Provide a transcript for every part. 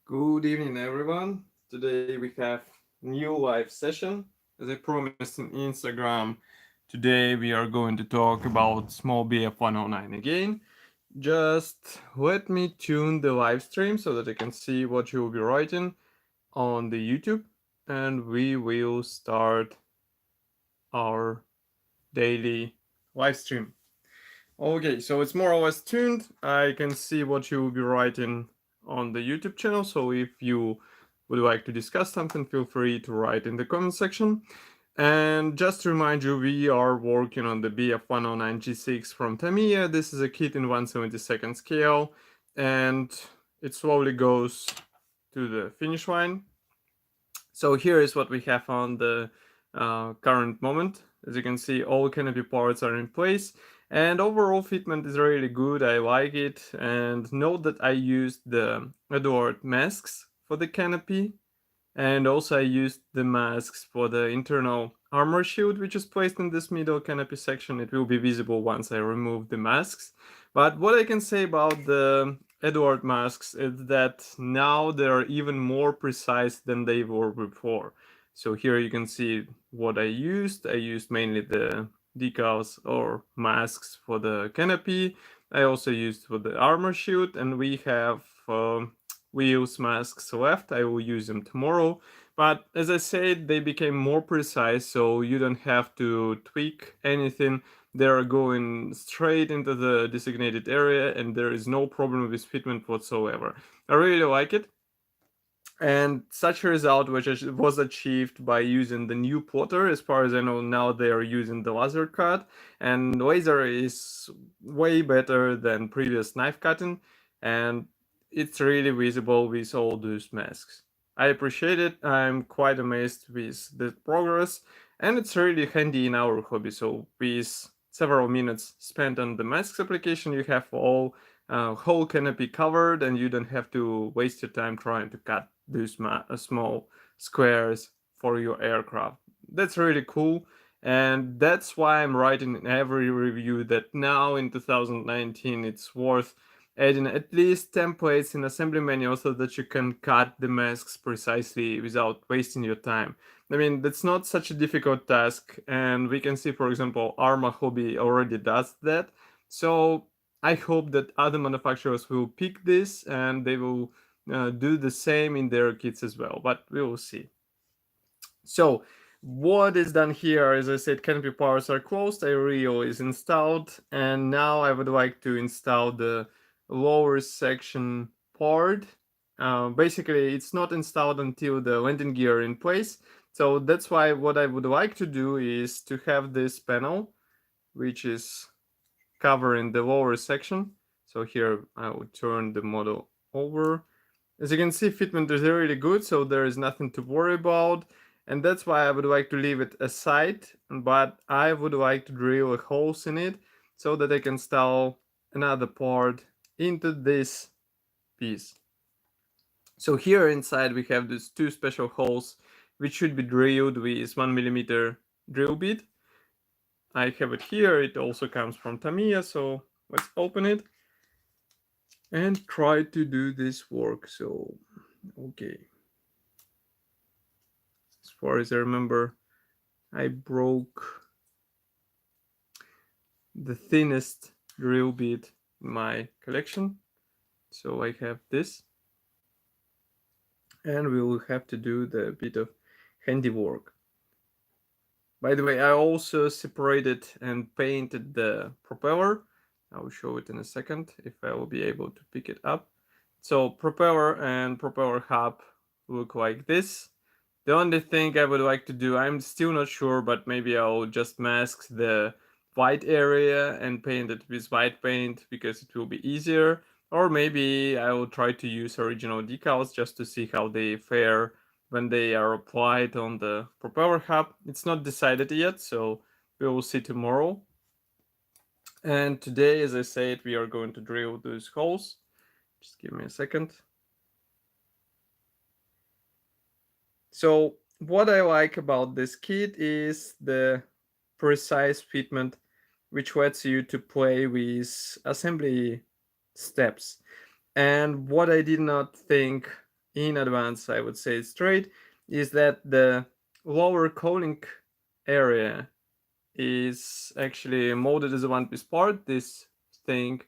Good evening, everyone. Today we have new live session. As I promised on Instagram, today we are going to talk about small Bf109 again. Just let me tune the live stream so that I can see what you will be writing on the YouTube, and we will start our daily live stream. Okay, so it's more or less tuned. I can see what you will be writing on the YouTube channel. So if you would like to discuss something, feel free to write in the comment section. And just to remind you, we are working on the Bf109 G6 from Tamiya. This is a kit in 1/72 scale, and it slowly goes to the finish line. So here is what we have on the current moment. As you can see, all canopy parts are in place, and overall fitment is really good. I like it. And note that I used the Edward masks for the canopy, and also I used the masks for the internal armor shield, which is placed in this middle canopy section. It will be visible once I remove the masks. But what I can say about the Edward masks is that now they're even more precise than they were before. So here you can see what I used. I used mainly the decals or masks for the canopy. I also used for the armor shield, and we have wheels masks left. I will use them tomorrow. But as I said, they became more precise, so you don't have to tweak anything. They're going straight into the designated area, and there is no problem with fitment whatsoever. I really like it. And such a result which was achieved by using the new plotter. As far as I know, now they are using the laser cut, and laser is way better than previous knife cutting, and it's really visible with all those masks. I appreciate it. I'm quite amazed with the progress, and it's really handy in our hobby. So with several minutes spent on the masks application, you have all whole canopy covered, and you don't have to waste your time trying to cut those small squares for your aircraft. That's really cool, and that's why I'm writing in every review that now in 2019 it's worth adding at least templates in assembly manual so that you can cut the masks precisely without wasting your time. I mean, that's not such a difficult task, and we can see, for example, Arma Hobby already does that. So I hope that other manufacturers will pick this and they will do the same in their kits as well, but we will see. So what is done here, as I said, canopy powers are closed, aerial is installed, and now I would like to install the lower section part. Basically, it's not installed until the landing gear in place. So that's why what I would like to do is to have this panel, which is covering the lower section. So here I will turn the model over. As you can see, fitment is really good, so there is nothing to worry about. And that's why I would like to leave it aside, but I would like to drill a holes in it so that I can install another part into this piece. So here inside we have these two special holes which should be drilled with 1mm drill bit. I have it here. It also comes from Tamiya, so let's open it and try to do this work. So, okay. As far as I remember, I broke the thinnest drill bit in my collection. So I have this. And we will have to do the bit of handiwork. By the way, I also separated and painted the propeller. I will show it in a second if I will be able to pick it up. So propeller and propeller hub look like this. The only thing I would like to do, I'm still not sure, but maybe I'll just mask the white area and paint it with white paint because it will be easier. Or maybe I will try to use original decals just to see how they fare when they are applied on the propeller hub. It's not decided yet, so we will see tomorrow. And today, as I said, we are going to drill those holes. Just give me a second. So what I like about this kit is the precise fitment, which lets you to play with assembly steps. And what I did not think in advance, I would say straight, is that the lower cowling area is actually molded as a one-piece part, this thing,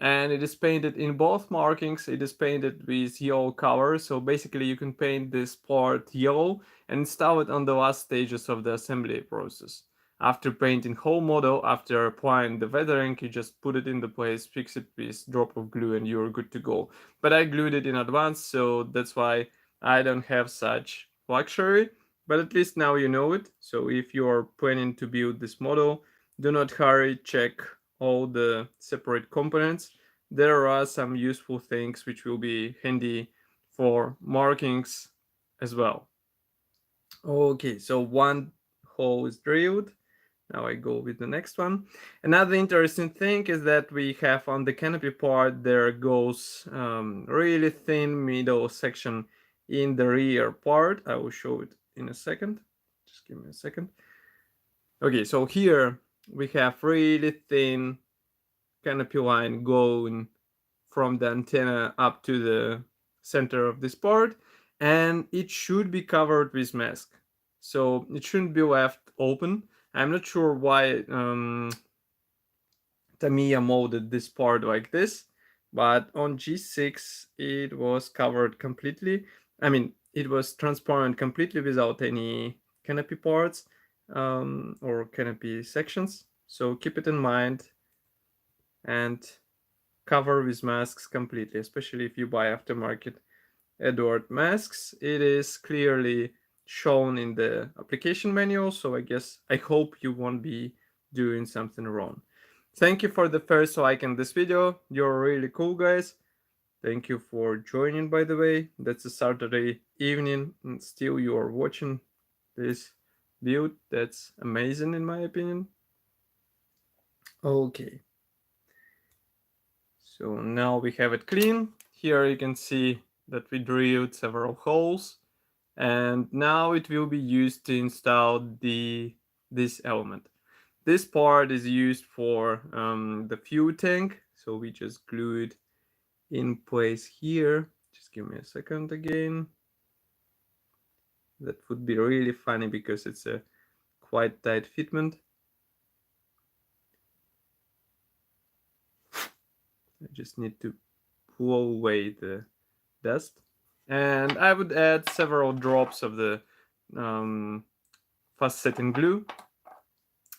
and it is painted in both markings. It is painted with yellow color, so basically you can paint this part yellow and install it on the last stages of the assembly process. After painting whole model, after applying the weathering, you just put it into place, fix it with drop of glue, and you're good to go. But I glued it in advance, so that's why I don't have such luxury. But at least now you know it. So if you're planning to build this model, do not hurry, check all the separate components. There are some useful things which will be handy for markings as well. Okay, so one hole is drilled. Now I go with the next one. Another interesting thing is that we have on the canopy part, there goes really thin middle section in the rear part. I will show it in a second. Just give me a second. Okay, so here we have really thin canopy line going from the antenna up to the center of this part, and it should be covered with mask. So it shouldn't be left open. I'm not sure why Tamiya molded this part like this, but on G-6 it was covered completely. I mean, it was transparent completely without any canopy parts or canopy sections. So keep it in mind and cover with masks completely, especially if you buy aftermarket Edward masks. It is clearly shown in the application manual, so I hope you won't be doing something wrong. Thank you for the first like in this video. You're really cool, guys. Thank you for joining, by the way. That's a Saturday evening and still you are watching this build. That's amazing in my opinion. Okay. So now we have it clean. Here you can see that we drilled several holes, and now it will be used to install this element. This part is used for the fuel tank, so we just glue it in place here. Just give me a second again. That would be really funny because it's a quite tight fitment. I just need to pull away the dust. And I would add several drops of the fast setting glue.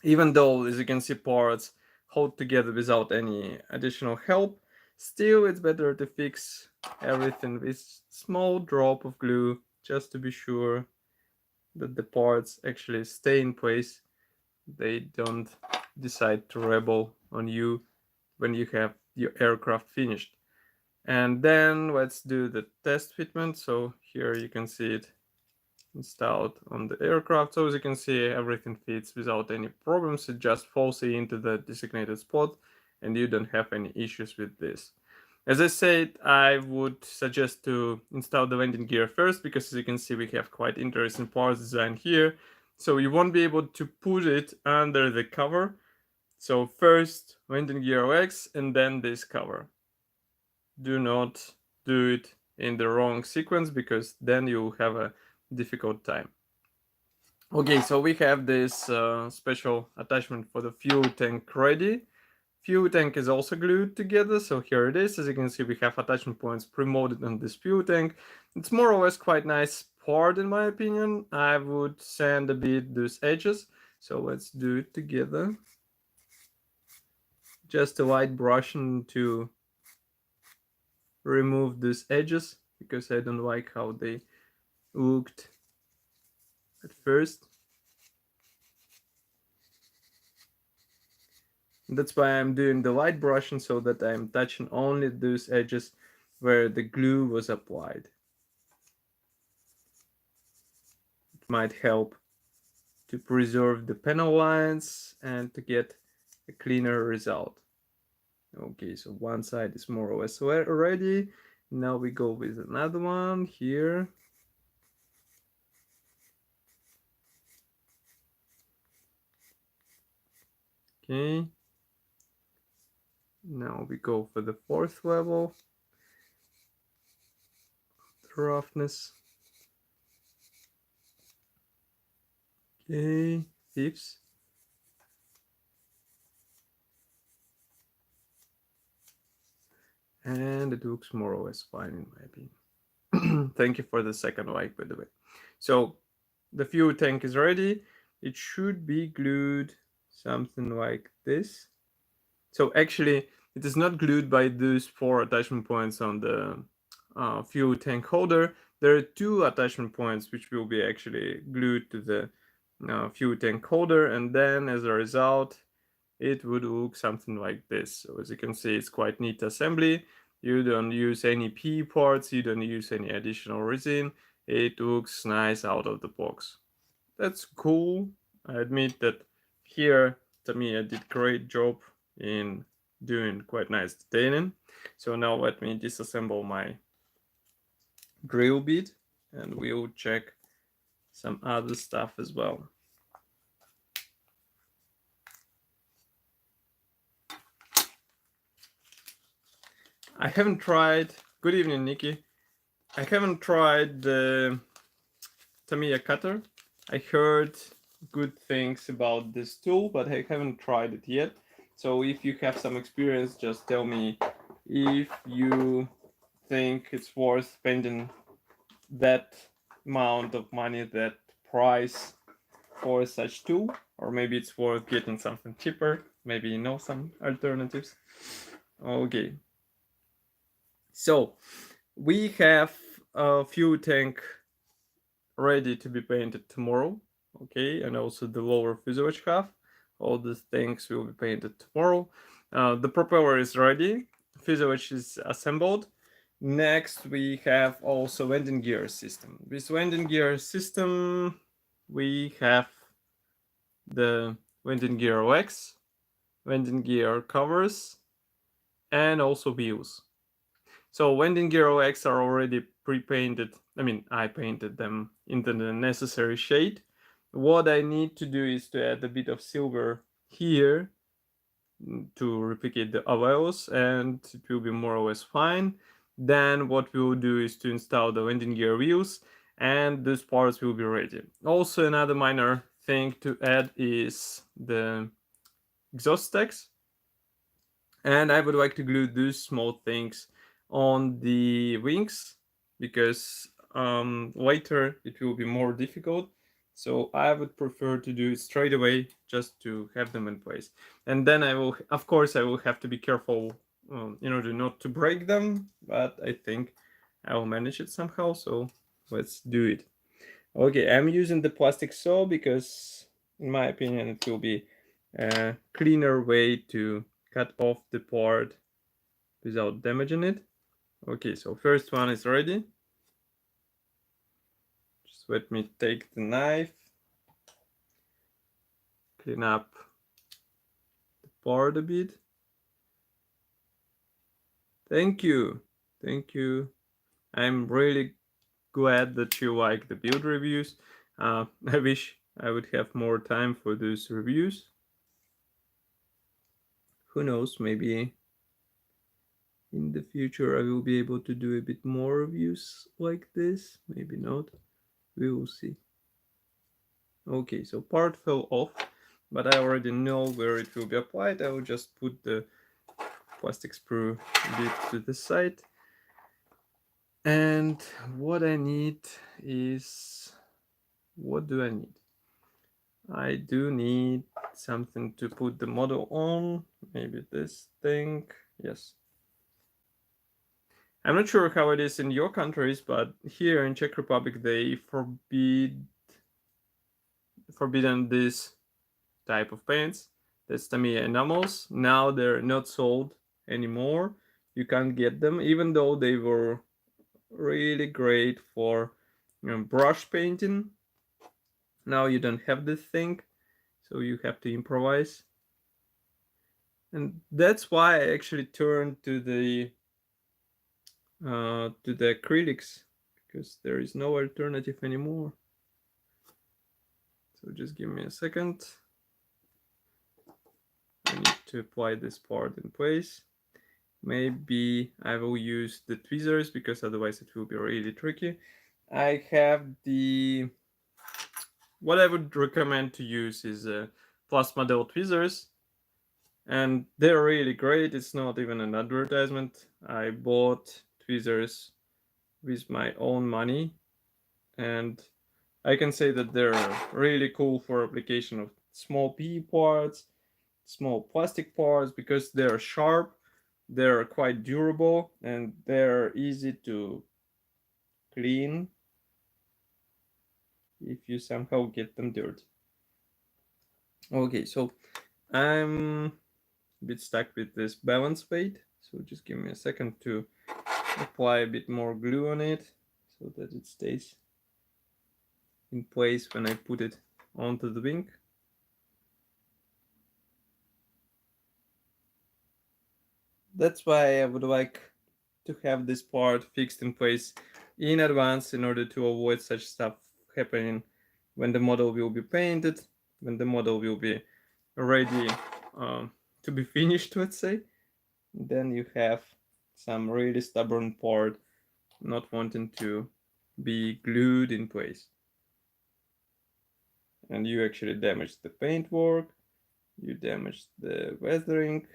Even though, as you can see, parts hold together without any additional help, still it's better to fix everything with small drop of glue just to be sure that the parts actually stay in place. They don't decide to rebel on you when you have your aircraft finished. And then let's do the test fitment. So here you can see it installed on the aircraft. So as you can see, everything fits without any problems. It just falls into the designated spot and you don't have any issues with this. As I said, I would suggest to install the landing gear first, because as you can see, we have quite interesting parts designed here. So you won't be able to put it under the cover. So first landing gear legs and then this cover. Do not do it in the wrong sequence, because then you'll have a difficult time. Okay, so we have this special attachment for the fuel tank ready. Fuel tank is also glued together, so here it is. As you can see, we have attachment points pre-molded on this fuel tank. It's more or less quite nice part in my opinion. I would sand a bit those edges, so let's do it together. Just a light brushing to remove these edges, because I don't like how they looked at first. That's why I'm doing the light brushing, so that I'm touching only those edges where the glue was applied. It might help to preserve the panel lines and to get a cleaner result. Okay, so one side is more or less ready. Now we go with another one here. Okay. Now we go for the fourth level. roughness. Okay, tips. And it looks more or less fine in my opinion. Thank you for the second like, by the way. So the fuel tank is ready. It should be glued something like this. So actually, it is not glued by those 4 attachment points on the fuel tank holder. There are 2 attachment points which will be actually glued to the fuel tank holder, and then as a result, it would look something like this. So as you can see, it's quite neat assembly. You don't use any P parts, you don't use any additional resin. It looks nice out of the box. That's cool. I admit that here Tamiya did great job in doing quite nice detailing. So now let me disassemble my drill bit and we'll check some other stuff as well. I haven't tried, good evening Nikki, I haven't tried the Tamiya cutter. I heard good things about this tool, but I haven't tried it yet. So if you have some experience, just tell me if you think it's worth spending that amount of money, that price for such tool, or maybe it's worth getting something cheaper. Maybe you know some alternatives. Okay. So we have a fuel tank ready to be painted tomorrow. Okay, and also the lower fuselage half. All these things will be painted tomorrow. The propeller is ready. Fuselage is assembled. Next, we have also landing gear system. With landing gear system, we have the landing gear legs, landing gear covers, and also wheels. So landing gear legs are already pre-painted. I mean, I painted them into the necessary shade. What I need to do is to add a bit of silver here to replicate the alloys, and it will be more or less fine. Then what we will do is to install the landing gear wheels, and these parts will be ready. Also, another minor thing to add is the exhaust stacks, and I would like to glue these small things on the wings because later it will be more difficult. So I would prefer to do it straight away just to have them in place. And then I will, of course, I will have to be careful in order not to break them, but I think I will manage it somehow. So let's do it. Okay, I'm using the plastic saw because in my opinion it will be a cleaner way to cut off the part without damaging it. Okay, so first one is ready. Just let me take the knife, clean up the part a bit. Thank you, thank you. I'm really glad that you like the build reviews. I wish I would have more time for those reviews. Who knows, maybe in the future I will be able to do a bit more reviews like this, maybe not, we will see. Okay, so part fell off, but I already know where it will be applied. I will just put the plastic sprue bit to the side. And what I need is, what do I need? I do need something to put the model on, maybe this thing, yes. I'm not sure how it is in your countries, but here in Czech Republic they forbidden this type of paints. That's Tamiya enamels. Now they're not sold anymore. You can't get them, even though they were really great for brush painting. Now you don't have this thing, so you have to improvise. And that's why I actually turned to the acrylics, because there is no alternative anymore. So just give me a second. I need to apply this part in place. Maybe I will use the tweezers because otherwise it will be really tricky. I have the, what I would recommend to use is plus model tweezers, and they're really great. It's not even an advertisement. I bought tweezers with my own money, and I can say that they're really cool for application of small PE parts, small plastic parts, because they're sharp, they're quite durable, and they're easy to clean if you somehow get them dirty. Okay, so I'm a bit stuck with this balance weight, so just give me a second to apply a bit more glue on it so that it stays in place when I put it onto the wing. That's why I would like to have this part fixed in place in advance in order to avoid such stuff happening when the model will be painted, when the model will be ready to be finished, let's say. Then you have some really stubborn part not wanting to be glued in place. And you actually damage the paintwork, you damage the weathering,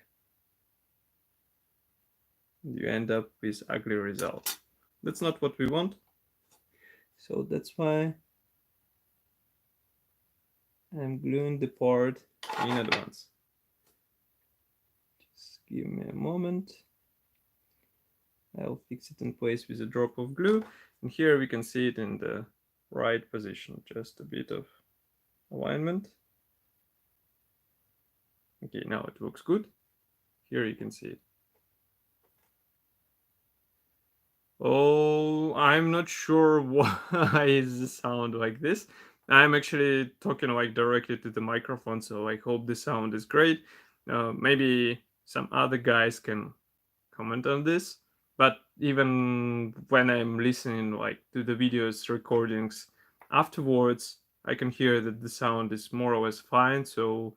you end up with ugly results. That's not what we want. So that's why I'm gluing the part in advance. Just give me a moment. I'll fix it in place with a drop of glue. And here we can see it in the right position. Just a bit of alignment. Okay, now it looks good. Here you can see it. Oh, I'm not sure why is the sound like this. I'm actually talking like directly to the microphone, so I hope the sound is great. Maybe some other guys can comment on this, but even when I'm listening like to the videos recordings afterwards, I can hear that the sound is more or less fine. So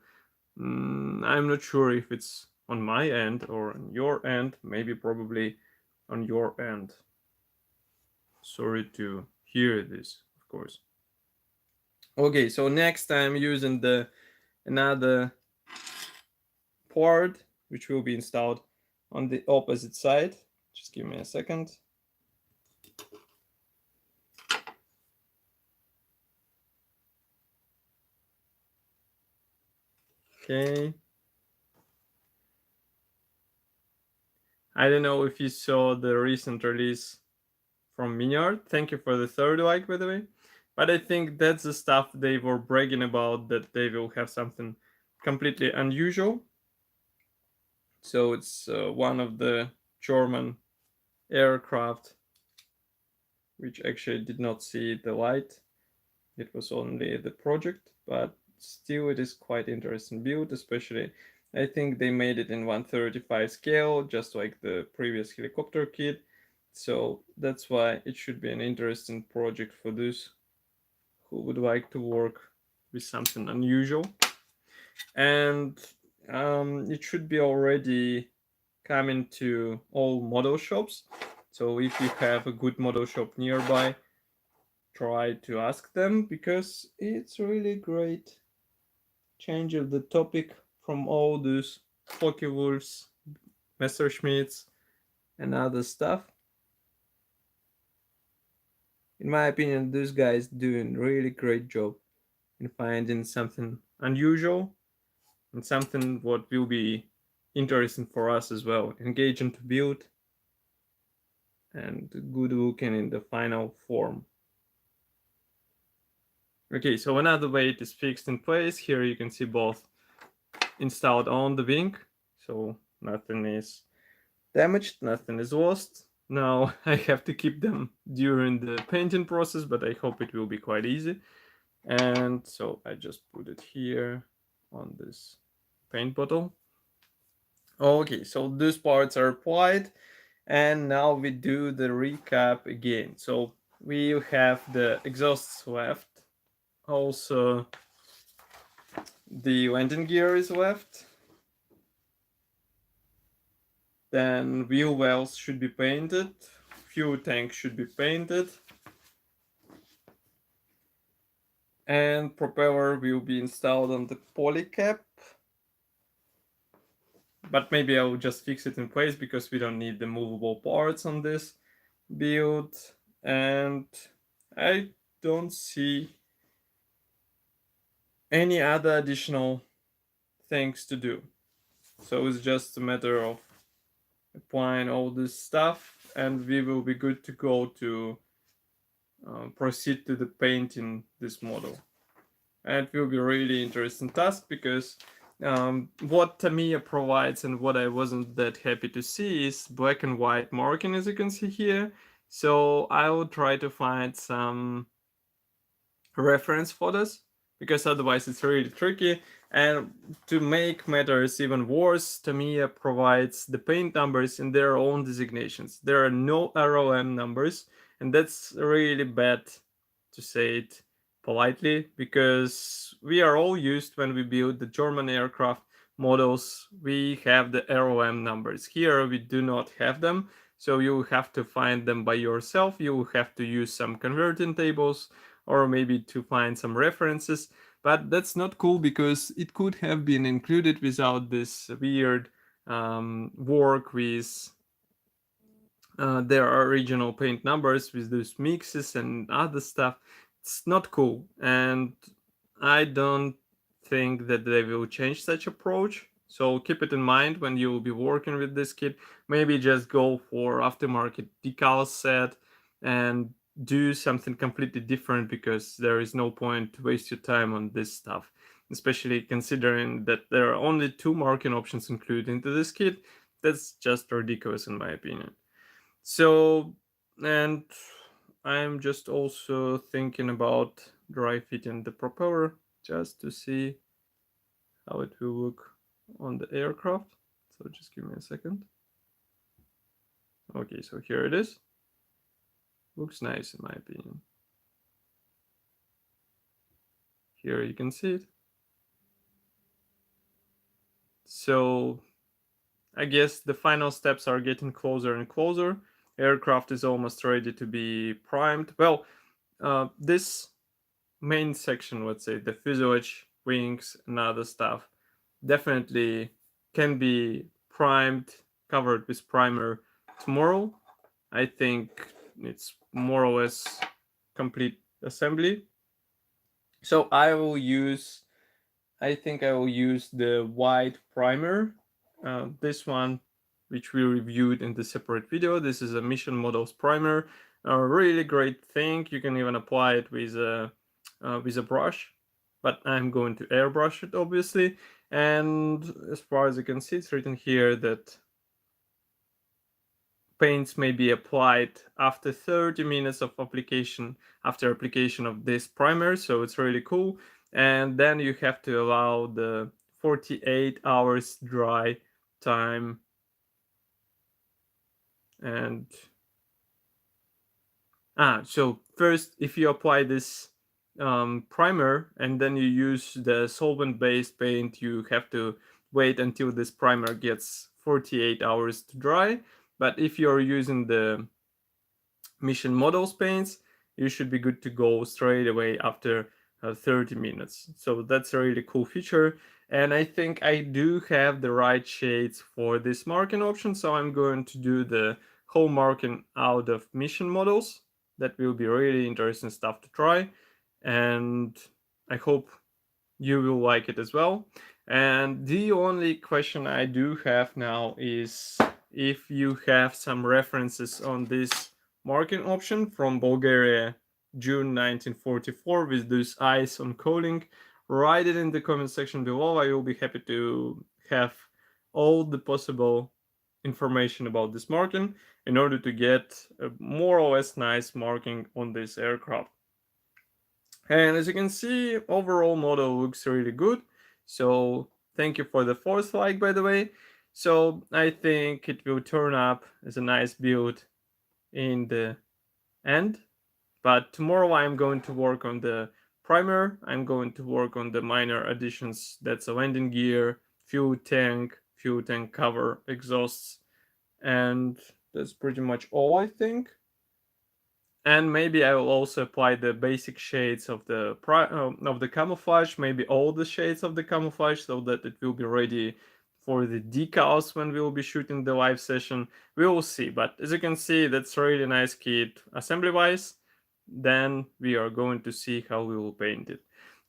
I'm not sure if it's on my end or on your end. Maybe probably on your end. Sorry to hear this, of course. Okay, so next I'm using the another part which will be installed on the opposite side. Just give me a second. Okay. I don't know if you saw the recent release from Minyard. Thank you for the third like, by the way. But I think that's the stuff they were bragging about, that they will have something completely unusual. So it's one of the German aircraft which actually did not see the light. It was only the project, but still it is quite interesting build, especially I think they made it in 1/35 scale, just like the previous helicopter kit. So that's why it should be an interesting project for those who would like to work with something unusual. And it should be already coming to all model shops. So if you have a good model shop nearby, try to ask them, because it's really great change of the topic from all those Focke-Wulfs, Messerschmitts, and other stuff. In my opinion, those guys doing really great job in finding something unusual and something what will be interesting for us as well, engaging to build and good looking in the final form. Okay, so another weight is fixed in place. Here you can see both installed on the wing, so nothing is damaged, nothing is lost. Now I have to keep them during the painting process, but I hope it will be quite easy. And so I just put it here on this paint bottle. Okay, so these parts are applied, and now we do the recap again. So we have the exhausts left, also the landing gear is left, Then wheel wells should be painted, fuel tank should be painted, and propeller will be installed on the polycap. But maybe I'll just fix it in place because we don't need the movable parts on this build. And I don't see any other additional things to do. So it's just a matter of applying all this stuff, and we will be good to go to proceed to the painting this model. And it will be a really interesting task because what Tamiya provides and what I wasn't that happy to see is black and white marking, as you can see here. So I will try to find some reference photos because otherwise it's really tricky. And to make matters even worse, Tamiya provides the paint numbers in their own designations. There are no ROM numbers, and that's really bad, to say it politely, because we are all used when we build the German aircraft models, we have the ROM numbers. Here we do not have them, so you have to find them by yourself. You will have to use some converting tables or maybe to find some references. But that's not cool because it could have been included without this weird work with their original paint numbers with those mixes and other stuff. It's not cool, and I don't think that they will change such approach. So keep it in mind when you will be working with this kit. Maybe just go for aftermarket decal set and do something completely different, because there is no point to waste your time on this stuff, especially considering that there are only 2 marking options included into this kit. That's just ridiculous in my opinion. So, and I'm just also thinking about dry fitting the propeller just to see how it will look on the aircraft. So just give me a second. Okay, so here it is. Looks nice in my opinion. Here you can see it. So I guess the final steps are getting closer and closer. Aircraft is almost ready to be primed. Well, this main section, let's say the fuselage, wings, and other stuff, definitely can be primed, covered with primer tomorrow. I think it's more or less complete assembly. So I think I will use the white primer, this one, which we reviewed in the separate video. This is a Mission Models primer, a really great thing. You can even apply it with a brush, but I'm going to airbrush it obviously. And as far as you can see, it's written here that paints may be applied after 30 minutes of application, after application of this primer. So it's really cool. And then you have to allow the 48 hours dry time. And so first, if you apply this primer and then you use the solvent-based paint, you have to wait until this primer gets 48 hours to dry. But if you're using the Mission Models paints, you should be good to go straight away after 30 minutes. So that's a really cool feature. And I think I do have the right shades for this marking option. So I'm going to do the whole marking out of Mission Models. That will be really interesting stuff to try. And I hope you will like it as well. And the only question I do have now is if you have some references on this marking option from Bulgaria, June 1944, with those eyes on coding, write it in the comment section below. I will be happy to have all the possible information about this marking in order to get a more or less nice marking on this aircraft. And as you can see, overall model looks really good. So thank you for the 4th like, by the way. So I think it will turn up as a nice build in the end. But tomorrow I'm going to work on the primer. I'm going to work on the minor additions. That's a landing gear, fuel tank cover, exhausts, And that's pretty much all, I think. And maybe I will also apply the basic shades of the camouflage, maybe all the shades of the camouflage, so that it will be ready for the decals when we will be shooting the live session. We will see, but as you can see, that's a really nice kit assembly wise. Then we are going to see how we will paint it.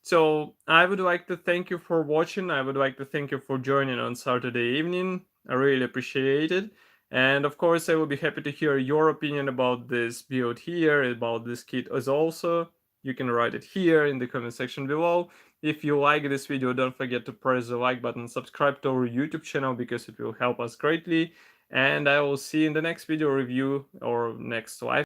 So I would like to thank you for watching. I would like to thank you for joining on Saturday evening. I really appreciate it. And of course, I will be happy to hear your opinion about this build here, about this kit as also. You can write it here in the comment section below. If you like this video, don't forget to press the like button, subscribe to our YouTube channel because it will help us greatly. And I will see you in the next video review or next live